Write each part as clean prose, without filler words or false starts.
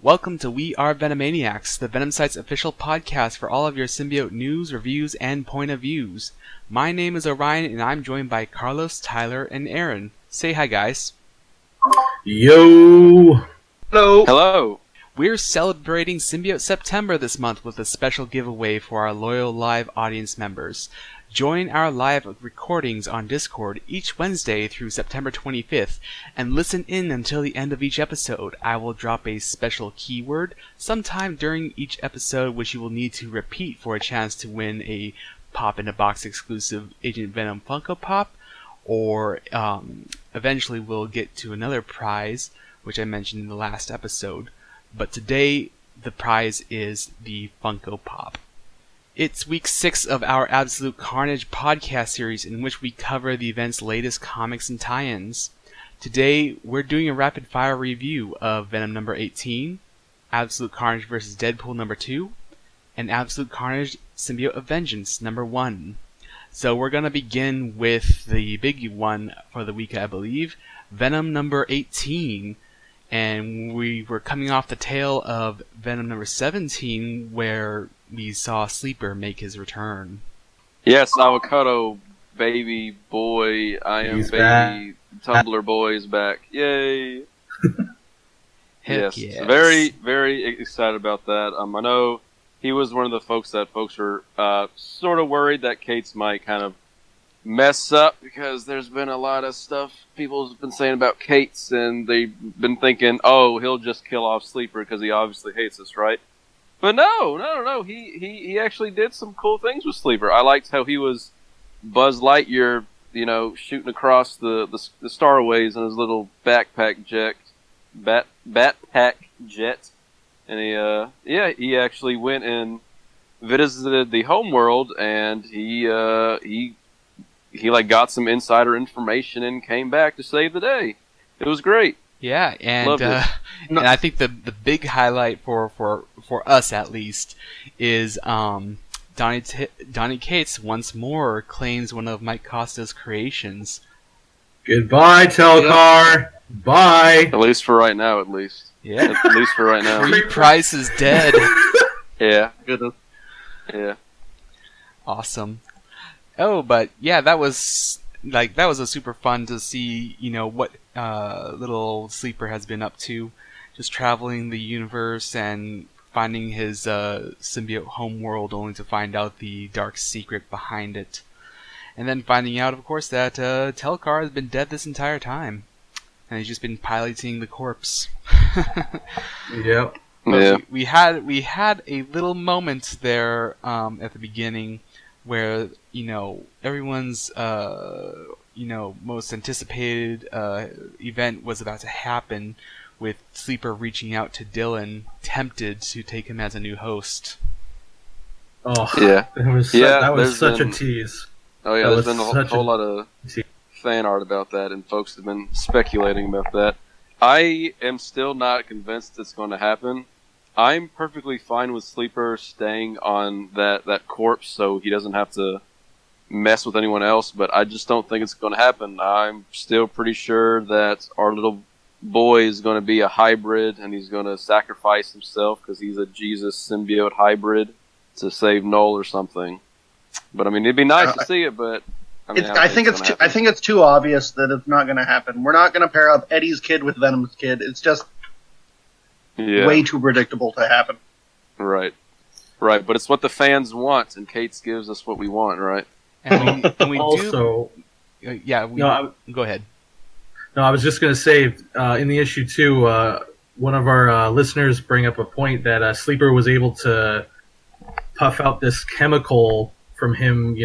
Welcome to We Are Venomaniacs, the Venom site's official podcast for all of your symbiote news, reviews, and point of views. My name is Orion, and I'm joined by Carlos, Tyler, and Aaron. Say hi, guys. Yo! Hello! Hello! We're celebrating Symbiote September this month with a special giveaway for our loyal live audience members. Join our live recordings on Discord each Wednesday through September 25th, and listen in until the end of each episode. I will drop a special keyword sometime during each episode, which you will need to repeat for a chance to win a Pop-in-a-Box exclusive Agent Venom Funko Pop, or eventually we'll get to another prize, which I mentioned in the last episode. But today, the prize is the Funko Pop. It's week 6 of our Absolute Carnage podcast series, in which we cover the event's latest comics and tie-ins. Today, we're doing a rapid-fire review of Venom number 18, Absolute Carnage vs. Deadpool number 2, and Absolute Carnage Symbiote of Vengeance number 1. So we're going to begin with the big one for the week, I believe, Venom number 18. And we were coming off the tail of Venom number 17, where we saw Sleeper make his return. Yes, Avocado Baby Boy, He's Baby back. Tumblr Boy is back. Yay! Heck yes. Very, very excited about that. I know he was one of the folks were sort of worried that Kate's might kind of mess up, because there's been a lot of stuff people have been saying about Kate's, and they've been thinking, oh, he'll just kill off Sleeper because he obviously hates us, right? But no. He actually did some cool things with Sleeper. I liked how he was Buzz Lightyear, shooting across the starways in his little backpack jet, and he actually went and visited the homeworld, and he got some insider information and came back to save the day. It was great. Yeah, and Loved it. and I think the big highlight for us at least is Donny Cates once more claims one of Mike Costa's creations. Goodbye, Telcar. Bye. At least for right now, at least. Yeah, At least for right now. Free Price is dead. Yeah. Good. Yeah. Awesome. Oh, but yeah, that was a super fun to see, what little Sleeper has been up to, just traveling the universe and finding his symbiote homeworld, only to find out the dark secret behind it. And then finding out, of course, that Telcar has been dead this entire time, and he's just been piloting the corpse. Yep. Yeah. We had a little moment there at the beginning where everyone's most anticipated event was about to happen, with Sleeper reaching out to Dylan, tempted to take him as a new host. Oh, Yeah. that was such a been- tease. Oh yeah, That there's was been a such whole a- lot of fan art about that, and folks have been speculating about that. I am still not convinced it's going to happen. I'm perfectly fine with Sleeper staying on that corpse so he doesn't have to mess with anyone else, but I just don't think it's going to happen. I'm still pretty sure that our little boy is going to be a hybrid, and he's going to sacrifice himself because he's a Jesus symbiote hybrid to save Null or something. But I mean, it'd be nice to see it, but I think it's too obvious that it's not going to happen. We're not going to pair up Eddie's kid with Venom's kid. It's just way too predictable to happen. Right. But it's what the fans want, and Kate's gives us what we want, right? And we Also, go ahead. No, I was just going to say, in the issue too, one of our listeners bring up a point that Sleeper was able to puff out this chemical from him,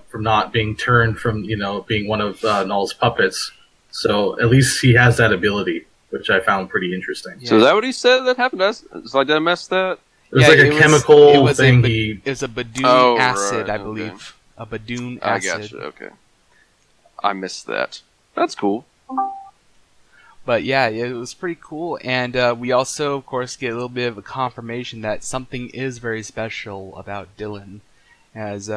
from not being turned from, being one of Null's puppets. So at least he has that ability, which I found pretty interesting. Yeah. So is that what he said that happened? It's like, did I mess that? It was a chemical thing. It was a Badoon acid, I believe. Okay. A Badoon acid. I gotcha, okay. I missed that. That's cool. But yeah, it was pretty cool, and we also, of course, get a little bit of a confirmation that something is very special about Dylan, as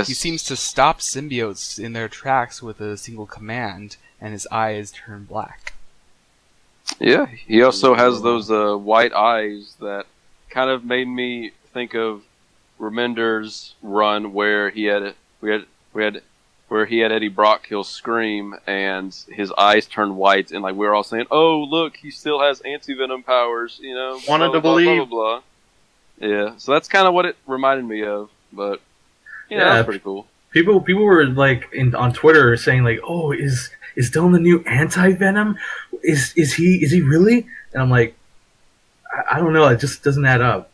he seems to stop symbiotes in their tracks with a single command, and his eyes turn black. Yeah, he also has those white eyes that kind of made me think of Remender's run where he had Eddie Brock kill Scream and his eyes turned white, and like we were all saying, "Oh, look, he still has anti-venom powers," you know. Wanted to believe. Blah, blah, blah. Yeah, so that's kind of what it reminded me of, but that's pretty cool. People were like on Twitter saying like, "Oh, is Dylan the new anti-Venom? Is he really?" And I'm like, I don't know. It just doesn't add up.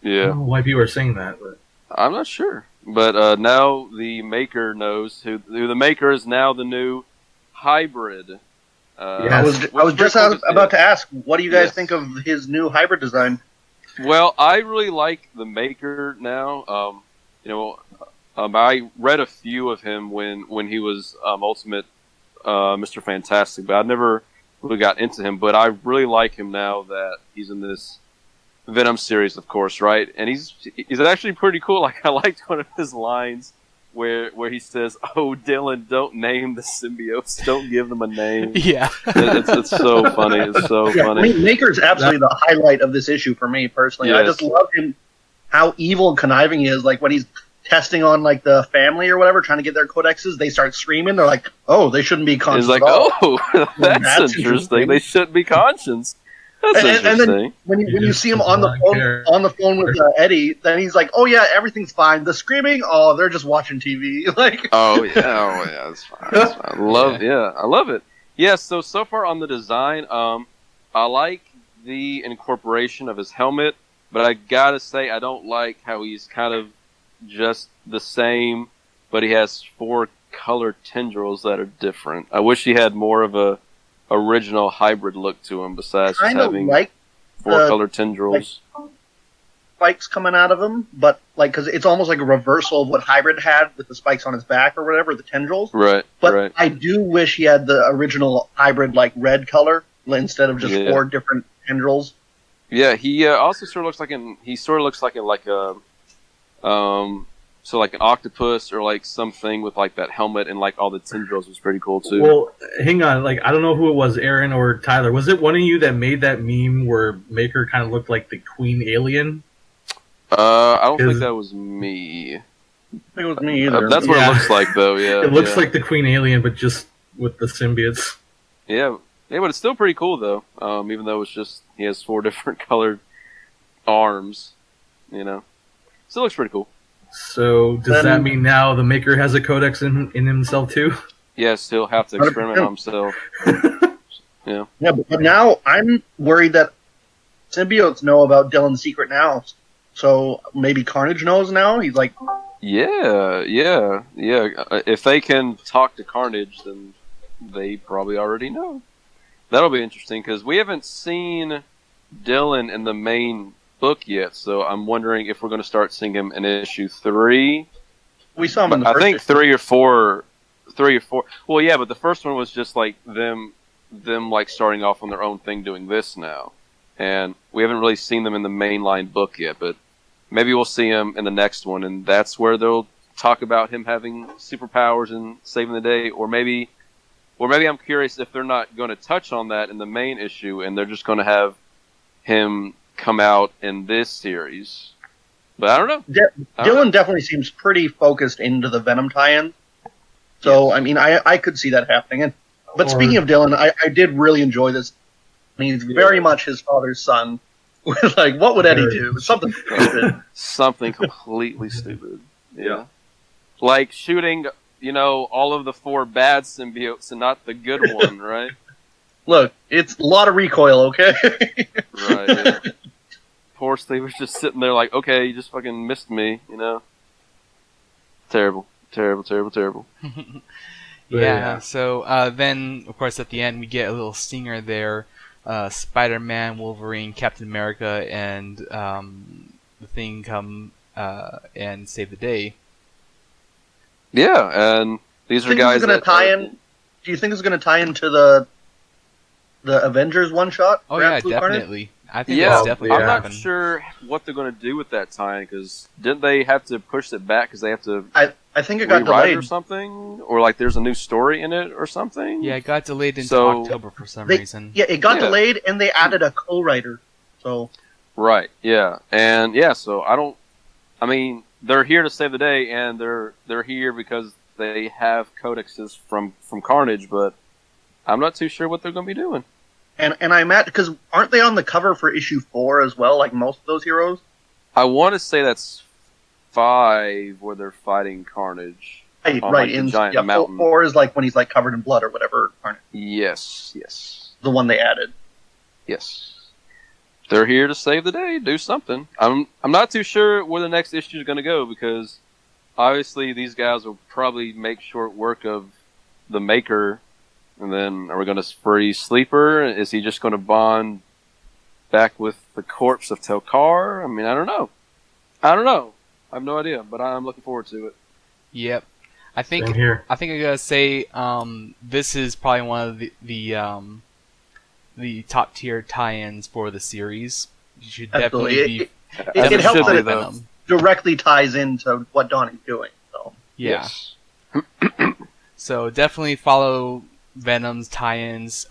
Yeah. I don't know why people are saying that, but I'm not sure. But now the maker knows who the maker is now the new hybrid. I was just about to ask, what do you guys think of his new hybrid design? Well, I really like the maker now. I read a few of him when he was Ultimate Mr. Fantastic, but I never really got into him. But I really like him now that he's in this Venom series, of course, right? And he's actually pretty cool. Like, I liked one of his lines where he says, "Oh, Dylan, don't name the symbiotes. Don't give them a name." Yeah. It's so funny. It's so funny. I mean, Maker's absolutely the highlight of this issue for me, personally. Yes. I just love him, how evil and conniving he is. Like, when he's testing on, like, the family or whatever, trying to get their codexes, they start screaming. They're like, "Oh, they shouldn't be conscious." He's like, "Oh, that's interesting. They shouldn't be conscious." That's interesting. And then when you see him on the phone with Eddie, then he's like, "Oh yeah, everything's fine. The screaming, oh, they're just watching TV." Like, oh yeah, that's fine. That's fine. I love it. Yeah. So far on the design, I like the incorporation of his helmet, but I gotta say I don't like how he's kind of just the same, but he has 4 color tendrils that are different. I wish he had more of a original hybrid look to him besides just having like 4 color tendrils. Like, spikes coming out of him, but like, because it's almost like a reversal of what hybrid had with the spikes on his back or whatever, the tendrils. Right. But right. I do wish he had the original hybrid, like red color, instead of just 4 different tendrils. Yeah, he also sort of looks like like an octopus or like something with like that helmet and like all the tendrils was pretty cool too. Well, hang on, like I don't know who it was, Aaron or Tyler. Was it one of you that made that meme where Maker kind of looked like the Queen Alien? I don't think that was me. I think it was me either. That's what it looks like though. Yeah, it looks like the Queen Alien, but just with the symbiotes. Yeah, but it's still pretty cool though. Even though it's just he has 4 different colored arms, still looks pretty cool. So does that mean now the Maker has a codex in himself too? Yes, he'll have to experiment on himself. Yeah. Yeah, but now I'm worried that symbiotes know about Dylan's secret now. So maybe Carnage knows now? He's like... Yeah. If they can talk to Carnage, then they probably already know. That'll be interesting, because we haven't seen Dylan in the main book yet, so I'm wondering if we're going to start seeing him in issue 3. We saw him in the first I think issue. 3 or 4. Well, yeah, but the first one was just like them like starting off on their own thing doing this now. And we haven't really seen them in the mainline book yet, but maybe we'll see him in the next one, and that's where they'll talk about him having superpowers and saving the day, or maybe I'm curious if they're not going to touch on that in the main issue, and they're just going to have him come out in this series. But I don't know. Dylan definitely seems pretty focused into the Venom tie-in. So, yes. I mean, I could see that happening. But speaking of Dylan, I did really enjoy this. I mean, he's very much his father's son. Like, what would Eddie do? Something stupid. Something completely stupid. Yeah. Like shooting, all of the 4 bad symbiotes and not the good one, right? Look, it's a lot of recoil, okay? Right, yeah. Poor Steve was just sitting there like, okay, you just fucking missed me, Terrible. Yeah, so then, of course, at the end, we get a little stinger there. Spider-Man, Wolverine, Captain America, and the Thing come and save the day. Yeah, and these are guys that... Do you think it's going to tie into the Avengers one-shot? Oh, yeah, definitely. I think Yeah, that's definitely I'm gonna not happen. sure what they're going to do with that tie-in, because didn't they have to push it back because they have to I think it got rewrite it or delayed. something? Or like there's a new story in it or something? Yeah, it got delayed into So- October for some reason. Yeah, it got Yeah. delayed, and they added a co-writer. So Right, yeah. And yeah, so I mean, they're here to save the day, and they're here because they have codexes from Carnage, but I'm not too sure what they're going to be doing. and I'm at because aren't they on the cover for issue 4 as well? Like most of those heroes. I want to say that's 5 where they're fighting Carnage. Right, On, right. like, the giant yeah, mountain. 4 is like when he's like covered in blood or whatever. Yes. The one they added. Yes. They're here to save the day, do something. I'm not too sure where the next issue is going to go, because obviously these guys will probably make short work of the Maker, and then are we going to free Sleeper? Is he just going to bond back with the corpse of Telkar? I mean, I don't know. I have no idea, but I'm looking forward to it. Yep. I think Same here. I gotta say this is probably one of the top tier tie-ins for the series. You should Absolutely. definitely be. It helps that it Venom. directly ties into what Donnie's doing. So Yeah. Yes. So definitely follow Venom's tie-ins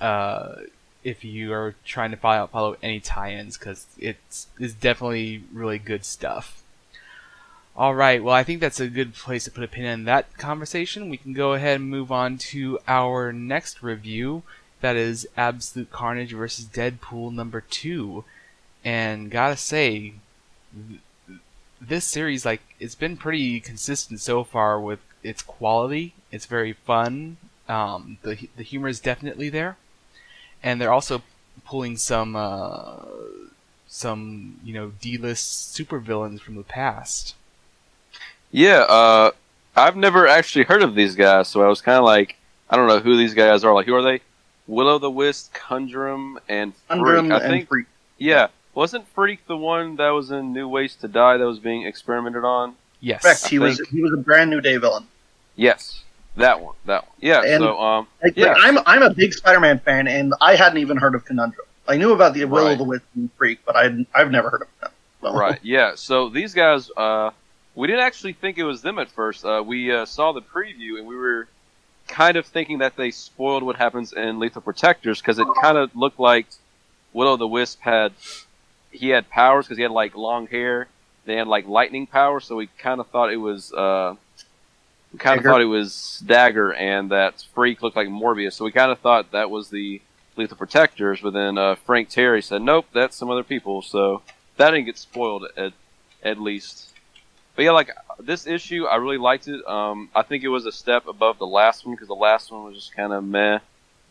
if you are trying to follow any tie-ins, because it's definitely really good stuff. All right, well, I think that's a good place to put a pin in that conversation. We can go ahead and move on to our next review. That is Absolute Carnage versus Deadpool number 2. And gotta say, this series, like, it's been pretty consistent so far with its quality. It's very fun. The humor is definitely there, and they're also pulling some D-list supervillains from the past. Yeah, I've never actually heard of these guys, so I was kind of like, I don't know who these guys are. Like, who are they? Will-O-the-Wisp, Conjurum, and Freak. Undrum I and think, Freak. yeah. Wasn't Freak the one that was in New Ways to Die that was being experimented on? Yes. Correct. He was a brand new day villain. Yes, that one. Yeah. And, so Like, I'm a big Spider-Man fan, and I hadn't even heard of Conundrum. I knew about the Will-O-the-Wisp and Freak, but I've never heard of them. So. Right. Yeah. So these guys, we didn't actually think it was them at first. We saw the preview, and we were kind of thinking that they spoiled what happens in Lethal Protectors, because it kind of looked like Will-O-the-Wisp had powers because he had like long hair. They had like lightning power, so we kind of thought it was Dagger, and that Freak looked like Morbius. So we kind of thought that was the Lethal Protectors, but then Frank Terry said, nope, that's some other people. So that didn't get spoiled at least. But yeah, like this issue, I really liked it. I think it was a step above the last one, because the last one was just kind of meh.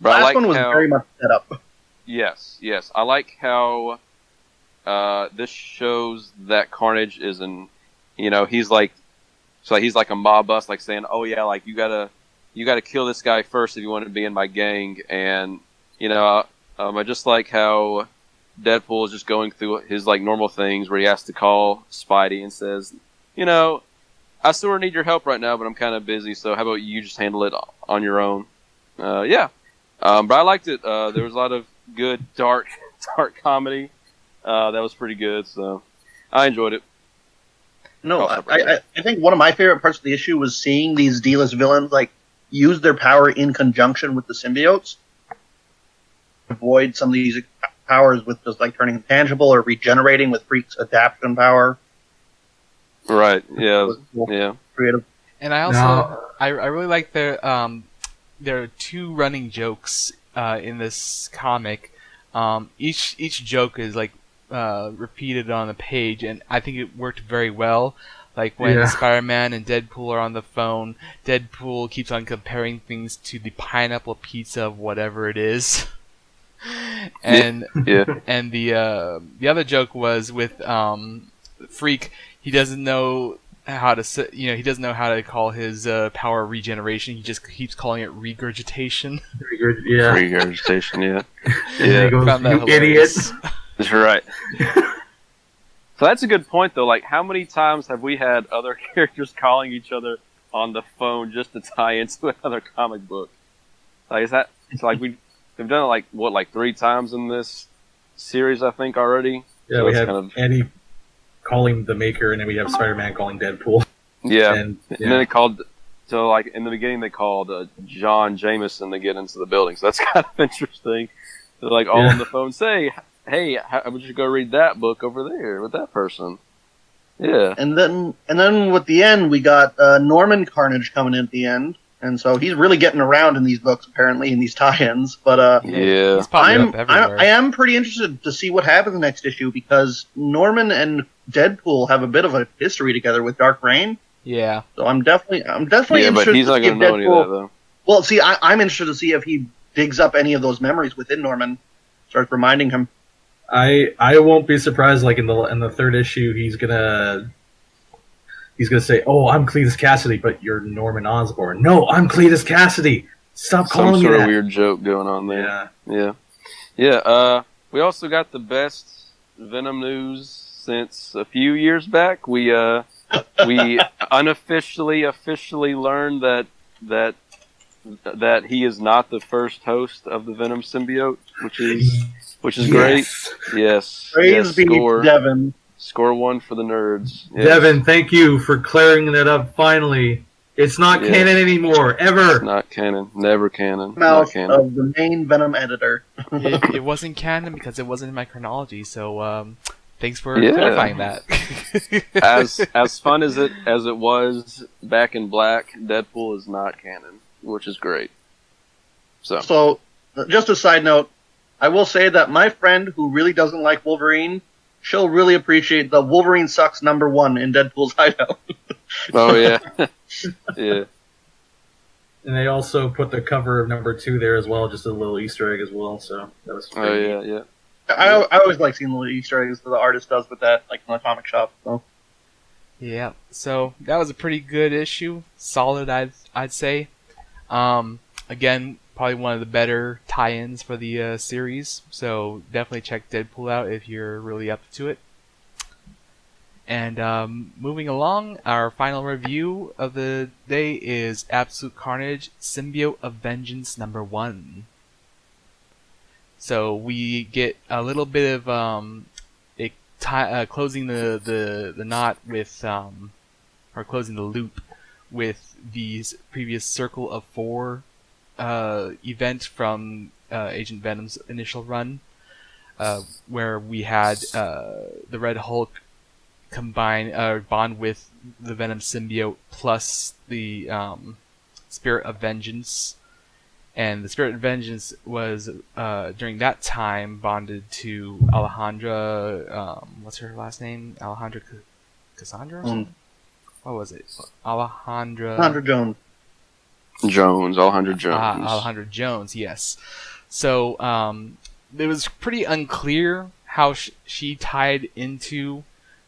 But Last one was very much set up. Yes. I like how this shows that Carnage is he's like a mob boss, like saying, oh yeah, like you gotta kill this guy first if you want to be in my gang. And I just like how Deadpool is just going through his like normal things where he has to call Spidey and says, I sort of need your help right now, but I'm kind of busy, so how about you just handle it on your own? But I liked it. There was a lot of good dark comedy. That was pretty good, so I enjoyed it. No, I think one of my favorite parts of the issue was seeing these D-list villains like use their power in conjunction with the symbiotes. Avoid some of these powers with just like turning intangible or regenerating with Freak's adaptation power. Right. Yeah. Yeah. Creative. And I also I really like there are two running jokes in this comic. Each joke is like repeated on the page, and I think it worked very well. Like when Spider-Man and Deadpool are on the phone, Deadpool keeps on comparing things to the pineapple pizza of whatever it is. And and the other joke was with Freak. He doesn't know how to he doesn't know how to call his power regeneration. He just keeps calling it regurgitation. Regurgitation. Yeah. Yeah. Goes, Found that you hilarious. idiots. That's right. So that's a good point, though. Like, how many times have we had other characters calling each other on the phone just to tie into another comic book? Like, it's like we've done it like 3 times in this series, I think, already. Yeah, So we it's have Andy calling the Maker, and then we have Spider-Man calling Deadpool. Yeah, And then they called. So, like in the beginning, they called John Jameson to get into the building. So that's kind of interesting. They're like all on the phone, say, "Hey, how would you go read that book over there with that person?" Yeah. And then with the end, we got Norman Carnage coming in at the end, and so he's really getting around in these books apparently in these tie-ins. But Yeah. He's popping up everywhere. I am pretty interested to see what happens next issue because Norman and Deadpool have a bit of a history together with Dark Reign. Yeah. So I'm definitely Yeah, interested but he's to not see if going to know any of that, Deadpool. though. Well, see, I'm interested to see if he digs up any of those memories within Norman, starts reminding him. I won't be surprised. Like in the third issue, he's gonna say, "Oh, I'm Cletus Cassidy, but you're Norman Osborn." No, I'm Cletus Cassidy. Stop calling Some me sort that. of weird joke going on there. Yeah. Yeah. We also got the best Venom news since a few years back. We officially learned that he is not the first host of the Venom symbiote, which is great. Yes. Praise be Devin. Score 1 for the nerds. Yes. Devin, thank you for clearing that up. Finally, it's not canon anymore, ever. It's not canon. Never canon. Mouth Not canon. of the main Venom editor. It wasn't canon because it wasn't in my chronology. So thanks for clarifying that. as fun as it was back in Black, Deadpool is not canon, which is great. So, just a side note, I will say that my friend who really doesn't like Wolverine, she'll really appreciate the Wolverine sucks #1 in Deadpool's hideout. Oh yeah, yeah. And they also put the cover of #2 there as well, just a little Easter egg as well. So that was. Oh yeah. I always like seeing the little Easter eggs that the artist does with that, like in the comic shop. So. Yeah. So that was a pretty good issue. Solid, I'd say. Again, probably one of the better tie-ins for the series. So definitely check Deadpool out if you're really up to it. And moving along, our final review of the day is Absolute Carnage, Symbiote of Vengeance #1. So we get a little bit of closing the knot with, or closing the loop with the previous Circle of 4 event from Agent Venom's initial run, where we had the Red Hulk bond with the Venom symbiote plus the Spirit of Vengeance, and the Spirit of Vengeance was during that time bonded to Alejandra. What's her last name? Alejandra Cassandra? Or something? What was it? Alejandra Jones. Alejandra Jones. Alejandra Jones, yes. So it was pretty unclear how she tied into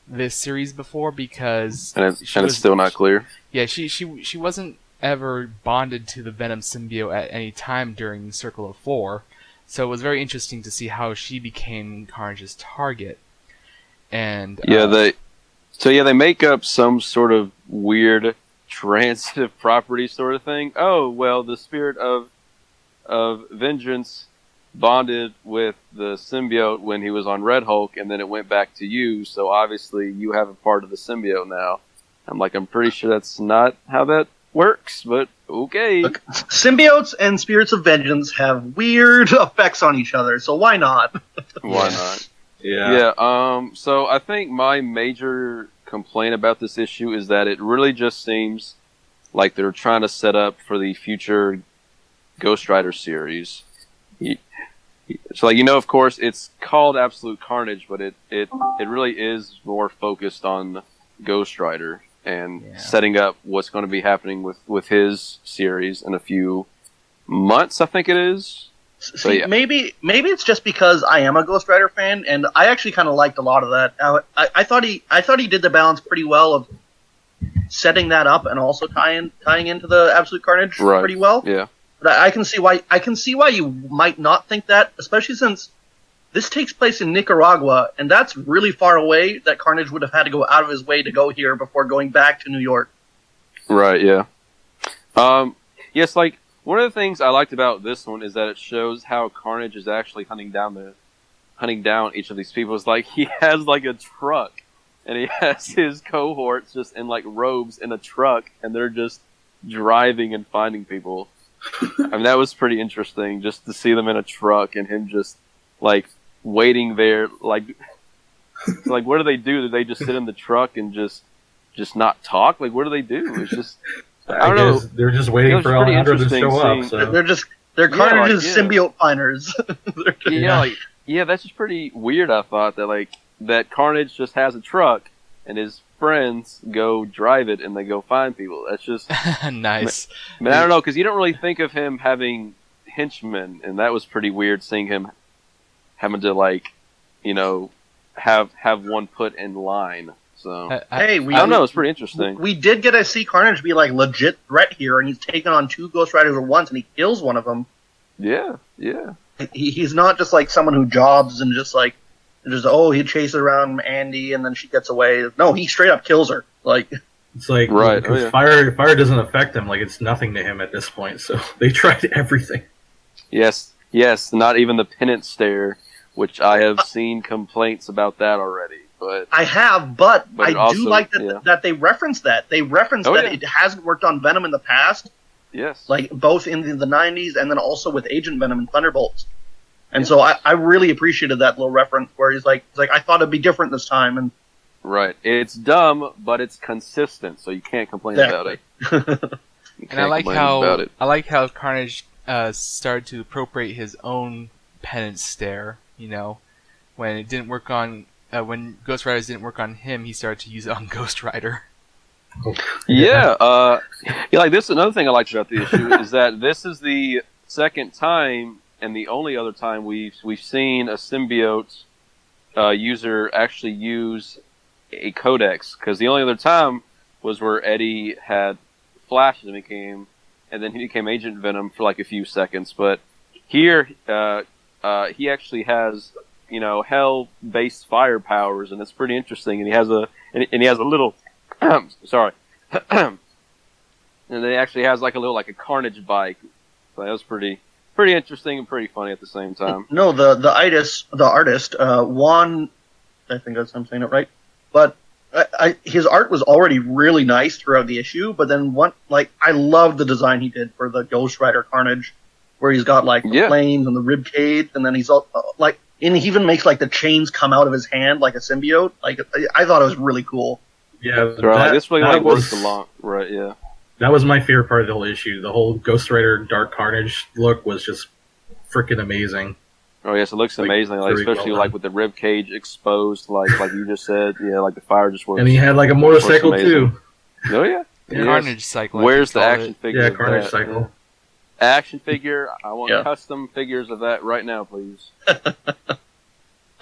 this series before, because and it's still not clear. Yeah, she wasn't ever bonded to the Venom symbiote at any time during Circle of 4, so it was very interesting to see how she became Carnage's target. And they make up some sort of weird transitive property sort of thing. Oh well, the Spirit of Vengeance bonded with the symbiote when he was on Red Hulk, and then it went back to you, so obviously you have a part of the symbiote now. I'm pretty sure that's not how that works, but okay. Look, symbiotes and Spirits of Vengeance have weird effects on each other, so why not? Why not? Yeah. So I think my major complaint about this issue is that it really just seems like they're trying to set up for the future Ghost Rider series. So, of course, it's called Absolute Carnage, but it really is more focused on Ghost Rider and setting up what's going to be happening with his series in a few months, I think it is. See, maybe it's just because I am a Ghost Rider fan, and I actually kind of liked a lot of that. I thought he did the balance pretty well of setting that up and also tying into the Absolute Carnage pretty well. Yeah. But I can see why you might not think that, especially since this takes place in Nicaragua, and that's really far away. That Carnage would have had to go out of his way to go here before going back to New York. Right. Yeah. Yes. One of the things I liked about this one is that it shows how Carnage is actually hunting down hunting down each of these people is like he has like a truck, and he has his cohorts just in like robes in a truck, and they're just driving and finding people. I mean, that was pretty interesting just to see them in a truck and him just like waiting there. Like what do they do? Do they just sit in the truck and just not talk? Like, what do they do? It's just I don't know. They're just waiting for Alejandro to show up. So. They're Carnage's symbiote finders. That's just pretty weird. I thought that Carnage just has a truck and his friends go drive it and they go find people. That's just nice. I mean, I don't know, because you don't really think of him having henchmen, and that was pretty weird seeing him having to have one put in line. So I don't know. It's pretty interesting. We did get to see Carnage be like legit threat here, and he's taken on 2 Ghost Riders at once, and he kills one of them. Yeah. He's not just like someone who jobs and he chases around Andy and then she gets away. No, he straight up kills her. Like it's like right. Fire doesn't affect him. Like it's nothing to him at this point. So they tried everything. Yes. Not even the penance stare, which I have seen complaints about that already. But I have, but I do like that they reference that. They reference it hasn't worked on Venom in the past. Yes. Like both in the 90s and then also with Agent Venom and Thunderbolts. And so I really appreciated that little reference where he's like, I thought it'd be different this time. And right. It's dumb, but it's consistent, so you can't complain about it. And I like how Carnage started to appropriate his own penance stare. When it didn't work on when Ghost Riders didn't work on him, he started to use it on Ghost Rider. Like this. Another thing I liked about the issue is that this is the second time and the only other time we've seen a symbiote user actually use a codex. Because the only other time was where Eddie had flashed and then he became Agent Venom for like a few seconds. But here, he actually has hell-based fire powers, and it's pretty interesting. And he has a little sorry. And then he actually has like a Carnage bike. So that was pretty interesting and pretty funny at the same time. No, the artist, Juan, I think I'm saying it right, but his art was already really nice throughout the issue, but then I love the design he did for the Ghost Rider Carnage, where he's got the flames and the rib cage, and then he's all and he even makes the chains come out of his hand like a symbiote. I thought it was really cool. Yeah, this really works along, right? Yeah, that was my favorite part of the whole issue. The whole Ghost Rider Dark Carnage look was just freaking amazing. Oh yes, it looks amazing, especially with the rib cage exposed, like you just said. Yeah, the fire just works. And he had a motorcycle too. Oh yeah, Carnage cycle. Where's the action figure? Yeah, Carnage cycle. Action figure. I want custom figures of that right now, please.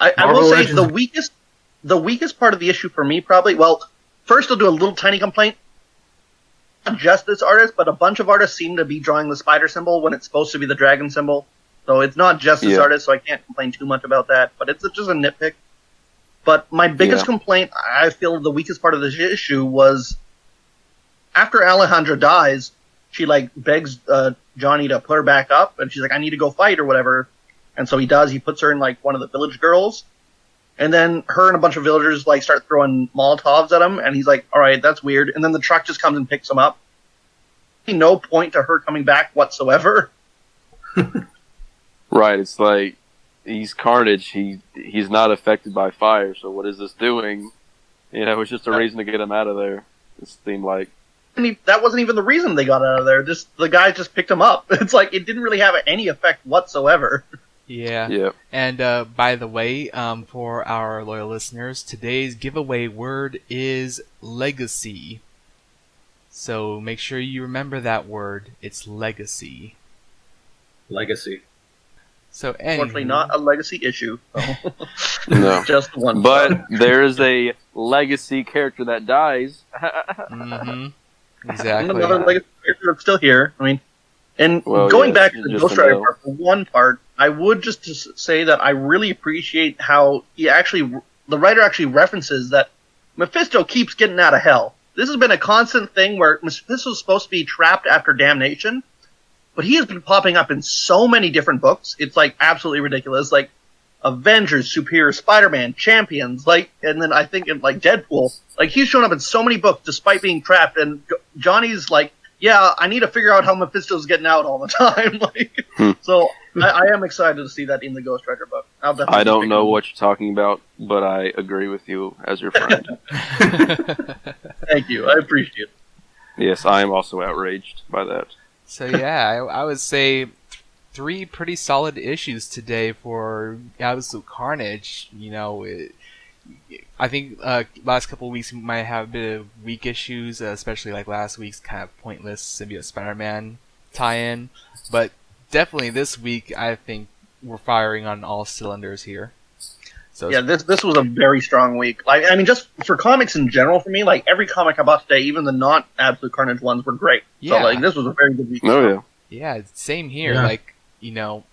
I will say the weakest part of the issue for me probably. Well, first I'll do a little tiny complaint. Not just this artist, but a bunch of artists seem to be drawing the spider symbol when it's supposed to be the dragon symbol. So it's not just this artist, so I can't complain too much about that. But it's just a nitpick. But my biggest complaint, I feel the weakest part of this issue was after Alejandra dies, she begs Johnny to put her back up, and she's like, I need to go fight or whatever. And so he does. He puts her in one of the village girls, and then her and a bunch of villagers start throwing Molotovs at him, and he's like, all right, that's weird. And then the truck just comes and picks him up. No point to her coming back whatsoever. Right. It's he's Carnage. He's not affected by fire. So what is this doing? It's just a reason to get him out of there. It seemed like. That wasn't even the reason they got out of there. The guy just picked him up. It's it didn't really have any effect whatsoever. Yeah. Yep. And by the way, for our loyal listeners, today's giveaway word is legacy. So make sure you remember that word. It's legacy. Legacy. So unfortunately, not a legacy issue. So. No, just one. But there is a legacy character that dies. Mm-hmm. Exactly. Another legacy character that's still here. I mean, and going back to the Ghost Rider part, for one part, I would just say that I really appreciate how the writer actually references that Mephisto keeps getting out of hell. This has been a constant thing where Mephisto's supposed to be trapped after damnation, but he has been popping up in so many different books. It's absolutely ridiculous. Avengers, Superior Spider-Man, Champions, like, and then I think in like Deadpool, like he's shown up in so many books despite being trapped, and Johnny's like, yeah, I need to figure out how Mephisto's getting out all the time. So I am excited to see that in the Ghost Rider book. I don't know what you're talking about, but I agree with you as your friend. Thank you, I appreciate it. Yes, I am also outraged by that. So yeah, I would say 3 pretty solid issues today for Absolute Carnage. You know, I think last couple of weeks we might have a bit of weak issues, especially like last week's kind of pointless Symbiote Spider-Man tie-in. But definitely this week, I think we're firing on all cylinders here. So yeah, this was a very strong week. Like, I mean, just for comics in general, for me, like every comic I bought today, even the not Absolute Carnage ones, were great. Yeah. So like, this was a very good week. Oh yeah. Yeah, same here. Yeah. Like, you know,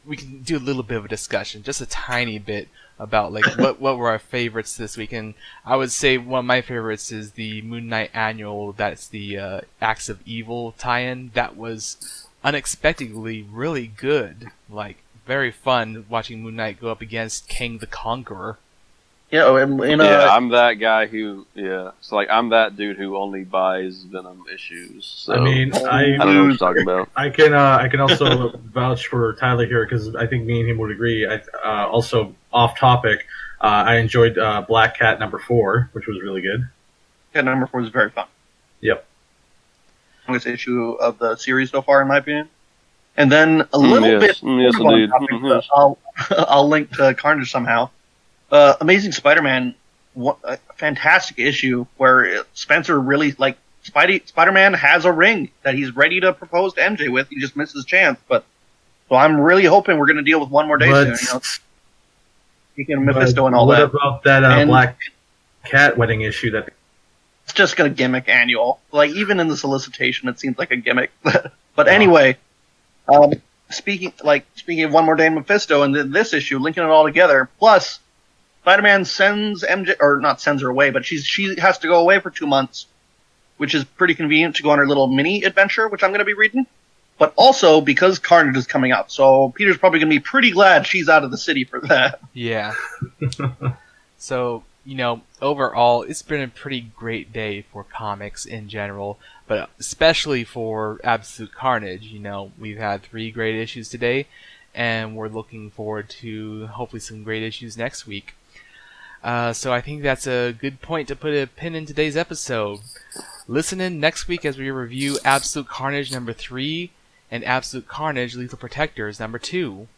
we can do a little bit of a discussion, just a tiny bit, about like what were our favorites this week. And I would say one of my favorites is the Moon Knight Annual. That's the Acts of Evil tie-in. That was unexpectedly really good. Like, very fun watching Moon Knight go up against Kang the Conqueror. Yeah, I'm that guy who, so like I'm that dude who only buys Venom issues. So I mean, I don't know what you're talking about. I can also vouch for Tyler here because I think me and him would agree. Also off topic, I enjoyed Black Cat #4, which was really good. Yeah, #4 was very fun. Yep. Longest issue of the series so far, in my opinion. And then a little bit. Yes, indeed. Topic, I'll link to Carnage somehow. Amazing Spider-Man, a fantastic issue where Spencer really, like, Spider-Man has a ring that he's ready to propose to MJ with. He just missed his chance. So I'm really hoping we're going to deal with one more day soon. You know? Speaking of Mephisto and all that. What about that Black Cat wedding issue? That it's just going to gimmick annual. Like, even in the solicitation, it seems like a gimmick. But anyway, speaking of one more day Mephisto and this issue, linking it all together, plus Spider-Man sends MJ, or not sends her away, but she has to go away for 2 months, which is pretty convenient to go on her little mini adventure, which I'm going to be reading. But also because Carnage is coming up, so Peter's probably going to be pretty glad she's out of the city for that. Yeah. So, you know, overall, it's been a pretty great day for comics in general, but especially for Absolute Carnage. You know, we've had 3 great issues today, and we're looking forward to hopefully some great issues next week. So I think that's a good point to put a pin in today's episode. Listen in next week as we review Absolute Carnage #3 and Absolute Carnage Lethal Protectors #2.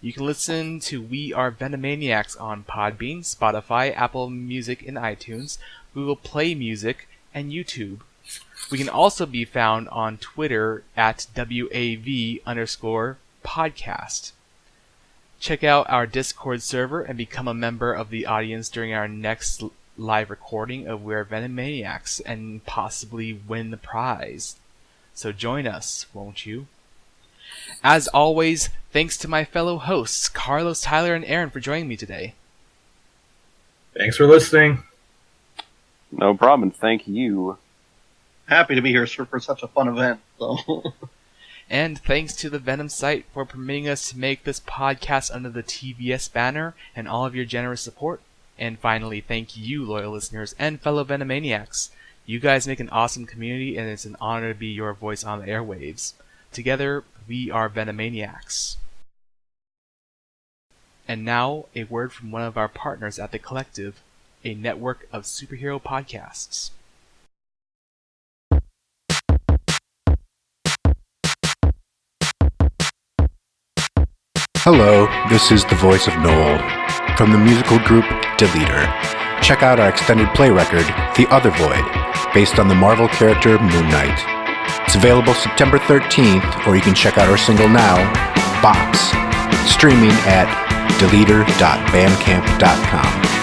You can listen to We Are Venomaniacs on Podbean, Spotify, Apple Music, and iTunes, Google Play Music, and YouTube. We can also be found on Twitter at WAV_podcast. Check out our Discord server and become a member of the audience during our next live recording of We're Venomaniacs and possibly win the prize. So join us, won't you? As always, thanks to my fellow hosts, Carlos, Tyler, and Aaron for joining me today. Thanks for listening. No problem. Thank you. Happy to be here for such a fun event. So. And thanks to the Venom site for permitting us to make this podcast under the TVS banner and all of your generous support. And finally, thank you, loyal listeners and fellow Venomaniacs. You guys make an awesome community, and it's an honor to be your voice on the airwaves. Together, we are Venomaniacs. And now, a word from one of our partners at The Collective, a network of superhero podcasts. Hello, this is the voice of Noel from the musical group Deleter. Check out our extended play record, The Other Void, based on the Marvel character Moon Knight. It's available September 13th, or you can check out our single now, Box, streaming at deleter.bandcamp.com.